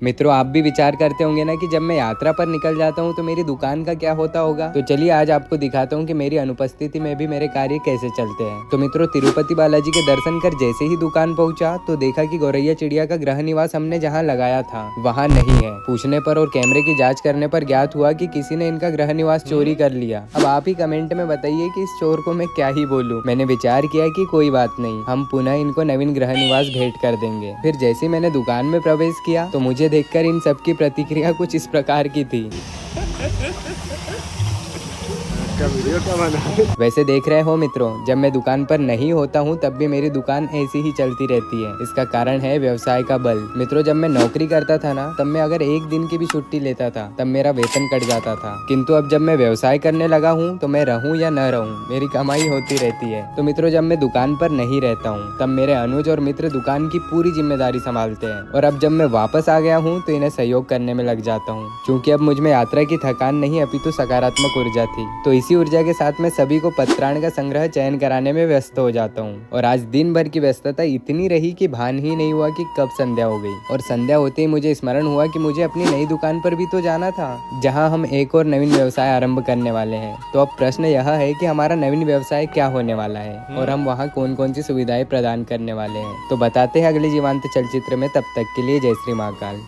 मित्रों, आप भी विचार करते होंगे ना कि जब मैं यात्रा पर निकल जाता हूँ तो मेरी दुकान का क्या होता होगा। तो चलिए आज आपको दिखाता हूँ कि मेरी अनुपस्थिति में भी मेरे कार्य कैसे चलते हैं। तो मित्रों, तिरुपति बालाजी के दर्शन कर जैसे ही दुकान पहुंचा तो देखा कि गौरैया चिड़िया का गृह निवास हमने जहाँ लगाया था वहाँ नहीं है। पूछने पर और कैमरे की जाँच करने पर ज्ञात हुआ कि किसी ने इनका गृह निवास चोरी कर लिया। अब आप ही कमेंट में बताइए कि इस चोर को मैं क्या ही बोलूँ। मैंने विचार किया कि कोई बात नहीं, हम पुनः इनको नवीन गृह निवास भेंट कर देंगे। फिर जैसे मैंने दुकान में प्रवेश किया तो मुझे देखकर इन सबकी प्रतिक्रिया कुछ इस प्रकार की थी। वीडियो क्या बना? वैसे देख रहे हो मित्रों, जब मैं दुकान पर नहीं होता हूँ तब भी मेरी दुकान ऐसी ही चलती रहती है। इसका कारण है व्यवसाय का बल। मित्रों, जब मैं नौकरी करता था ना तब मैं अगर एक दिन की भी छुट्टी लेता था तब मेरा वेतन कट जाता था। किंतु अब जब मैं व्यवसाय करने लगा हूँ तो मैं रहूँ या न रहूँ मेरी कमाई होती रहती है। तो मित्रों, जब मैं दुकान पर नहीं रहता हूँ तब मेरे अनुज और मित्र दुकान की पूरी जिम्मेदारी संभालते हैं और अब जब मैं वापस आ गया हूँ तो इन्हें सहयोग करने में लग जाता हूँ, क्योंकि अब मुझ में यात्रा की थकान नहीं अपितु सकारात्मक ऊर्जा थी। तो इसी ऊर्जा के साथ मैं सभी को पत्राण का संग्रह चयन कराने में व्यस्त हो जाता हूँ। और आज दिन भर की व्यस्तता इतनी रही कि भान ही नहीं हुआ कि कब संध्या हो गई। और संध्या होते ही मुझे स्मरण हुआ कि मुझे अपनी नई दुकान पर भी तो जाना था, जहाँ हम एक और नवीन व्यवसाय आरंभ करने वाले हैं। तो अब प्रश्न यह है कि हमारा नवीन व्यवसाय क्या होने वाला है और हम वहाँ कौन कौन सी सुविधाएं प्रदान करने वाले हैं। तो बताते हैं अगले जीवांत चलचित्र में। तब तक के लिए जय श्री महाकाल।